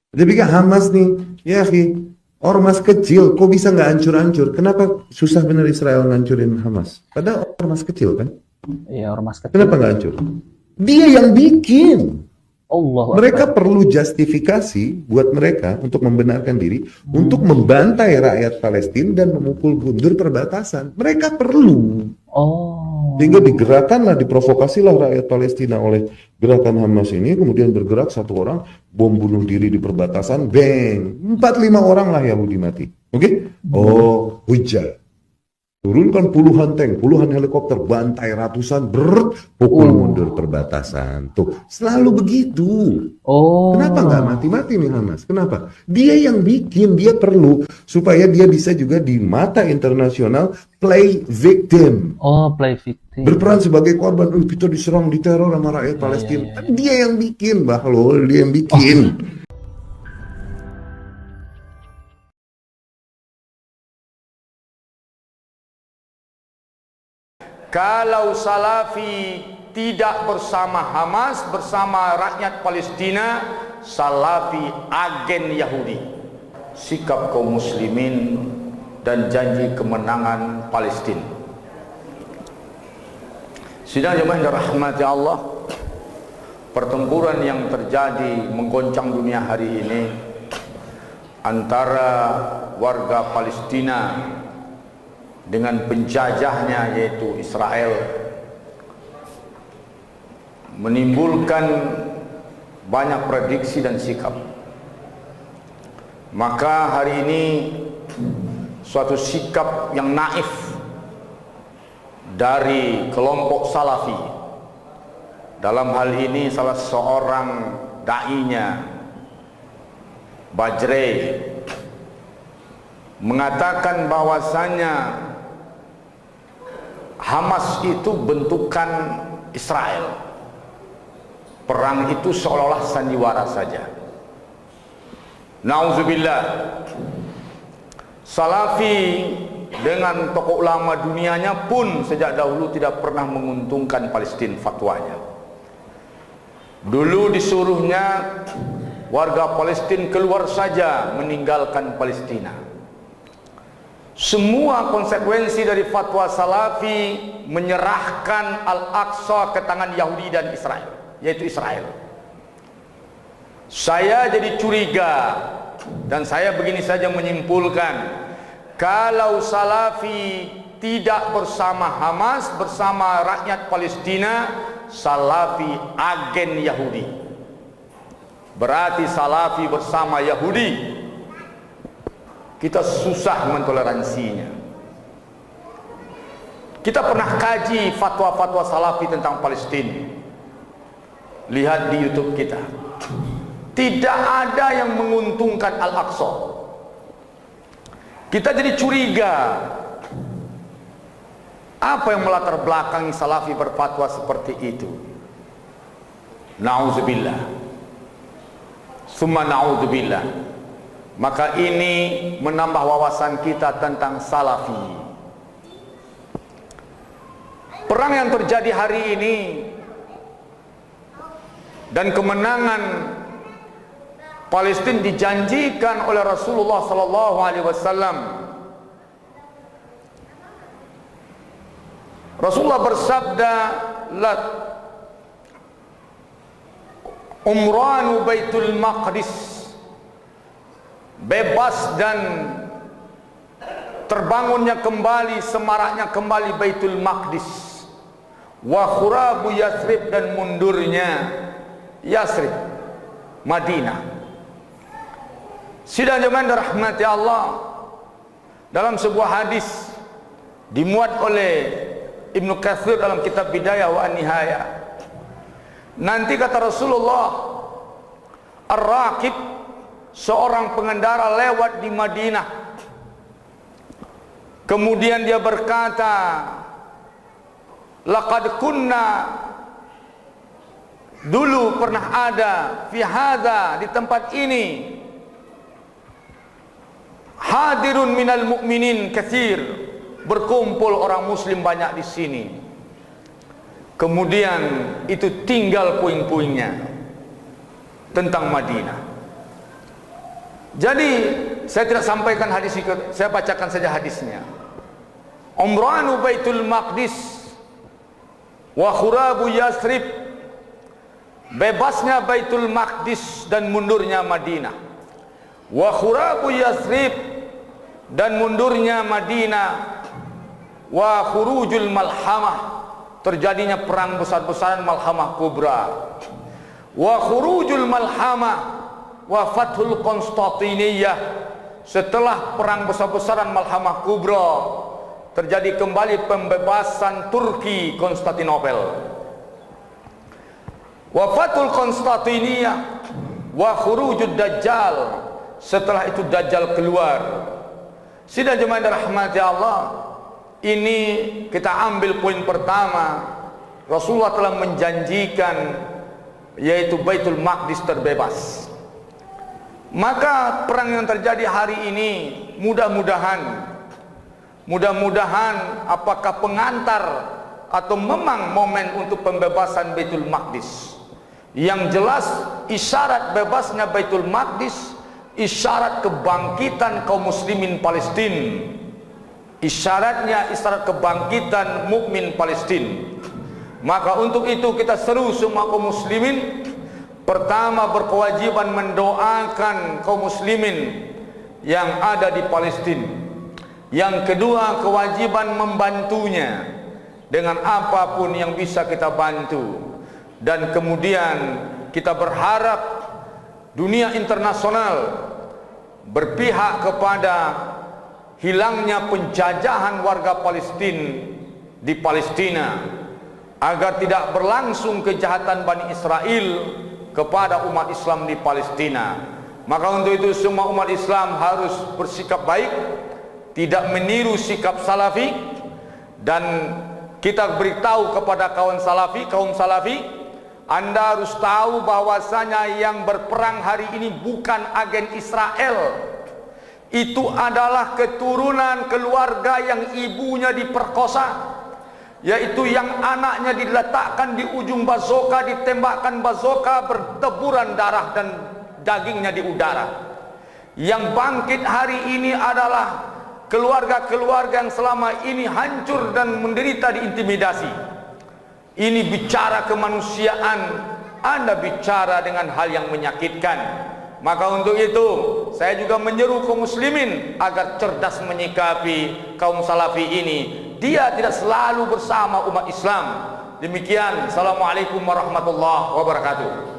Dia pikir Hamas nih, ya akhi, ormas kecil, kok bisa nggak hancur-hancur? Kenapa susah bener Israel ngancurin Hamas? Padahal ormas kecil kan? Iya, ormas kecil. Kenapa nggak hancur? Dia yang bikin. Allahu Mereka Akbar. perlu justifikasi buat mereka untuk membenarkan diri, untuk membantai rakyat Palestina dan memukul mundur perbatasan. Mereka perlu. Oh. Sehingga digerakkanlah, diprovokasilah rakyat Palestina oleh gerakan Hamas ini, kemudian bergerak satu orang, bom bunuh diri di perbatasan, bang, 4-5 orang lah Yahudi mati. Oke? Oh, hujan. Turunkan puluhan tank, puluhan helikopter, bantai ratusan, pukul mundur perbatasan. Tuh, selalu begitu. Oh. Kenapa nggak mati-mati nih Hamas? Kenapa? Dia yang bikin, dia perlu supaya dia bisa juga di mata internasional play victim. Oh, play victim. Berperan sebagai korban. Kita diserang, diteror sama rakyat Palestina. Kan dia yang bikin, Bahlul, dia yang bikin. Kalau Salafi tidak bersama Hamas, bersama rakyat Palestina, Salafi agen Yahudi. Sikap kaum muslimin dan janji kemenangan Palestina. Sidang jemaah yang dirahmati Allah, pertempuran yang terjadi menggoncang dunia hari ini antara warga Palestina dengan penjajahnya yaitu Israel menimbulkan banyak prediksi dan sikap. Maka hari ini suatu sikap yang naif dari kelompok Salafi, dalam hal ini salah seorang da'inya Bajreh, mengatakan bahwasanya Hamas itu bentukan Israel. Perang itu seolah-olah sandiwara saja. Nauzubillah. Salafi dengan tokoh ulama dunianya pun sejak dahulu tidak pernah menguntungkan Palestina fatwanya. Dulu disuruhnya warga Palestina keluar saja meninggalkan Palestina. Semua konsekuensi dari fatwa Salafi menyerahkan Al-Aqsa ke tangan Yahudi dan Israel, yaitu Israel. Saya jadi curiga dan saya begini saja menyimpulkan, kalau Salafi tidak bersama Hamas, bersama rakyat Palestina, Salafi agen Yahudi. Berarti Salafi bersama Yahudi. Kita susah mentoleransinya. Kita pernah kaji fatwa-fatwa Salafi tentang Palestina. Lihat di YouTube kita. Tidak ada yang menguntungkan Al-Aqsa. Kita jadi curiga. Apa yang melatar belakangi Salafi berfatwa seperti itu? Nauzubillah. Summa nauzubillah. Maka ini menambah wawasan kita tentang Salafi. Perang yang terjadi hari ini dan kemenangan Palestina dijanjikan oleh Rasulullah sallallahu alaihi wasallam. Rasulullah bersabda, "La umranu Baitul Maqdis." Bebas dan terbangunnya kembali, semaraknya kembali Baitul Maqdis. Wa khurabu Yathrib, dan mundurnya Yathrib, Madinah. Sidang jemaah rahmati Allah, dalam sebuah hadis dimuat oleh Ibnu Katsir dalam kitab Bidayah wa Nihayah, nanti kata Rasulullah, ar-raqib, seorang pengendara lewat di Madinah, kemudian dia berkata, laqad kunna, dulu pernah ada, fi hadza, di tempat ini, hadirun minal mu'minin katsir, berkumpul orang muslim banyak di sini. Kemudian itu tinggal puing-puingnya tentang Madinah. Jadi saya tidak sampaikan hadis itu, saya bacakan saja hadisnya. Umranu Baitul Maqdis wa khurabu Yasrib, bebasnya Baitul Maqdis dan mundurnya Madinah. Wa khurabu Yasrib, dan mundurnya Madinah. Wa khurujul malhamah, terjadinya perang besar-besaran malhamah kubra. Wa khurujul malhamah wa fathul Konstantiniyah, setelah perang besar-besaran malhamah kubra terjadi kembali pembebasan Turki Konstantinopel. Wa fathul Konstantiniyah wa khurujud Dajjal, setelah itu Dajjal keluar. Sidang jemaah dirahmati Allah, ini kita ambil poin pertama. Rasulullah telah menjanjikan yaitu Baitul Maqdis terbebas. Maka perang yang terjadi hari ini mudah-mudahan apakah pengantar atau memang momen untuk pembebasan Baitul Maqdis. Yang jelas isyarat bebasnya Baitul Maqdis isyarat kebangkitan kaum muslimin Palestina. Isyaratnya isyarat kebangkitan mukmin Palestina. Maka untuk itu kita seru semua kaum muslimin, pertama berkewajiban mendoakan kaum muslimin yang ada di Palestina. Yang kedua kewajiban membantunya dengan apapun yang bisa kita bantu. Dan kemudian kita berharap dunia internasional berpihak kepada hilangnya penjajahan warga Palestina di Palestina, agar tidak berlangsung kejahatan Bani Israel kepada umat Islam di Palestina. Maka untuk itu semua umat Islam harus bersikap baik, tidak meniru sikap Salafi, dan kita beritahu kepada kaum Salafi, Anda harus tahu bahwasanya yang berperang hari ini bukan agen Israel. Itu adalah keturunan keluarga yang ibunya diperkosa, yaitu yang anaknya diletakkan di ujung bazooka, ditembakkan bazooka, berteburan darah dan dagingnya di udara. Yang bangkit hari ini adalah keluarga-keluarga yang selama ini hancur dan menderita diintimidasi. Ini bicara kemanusiaan, Anda bicara dengan hal yang menyakitkan. Maka untuk itu saya juga menyeru kaum muslimin agar cerdas menyikapi kaum Salafi ini. Dia tidak selalu bersama umat Islam. Demikian, assalamualaikum warahmatullahi wabarakatuh.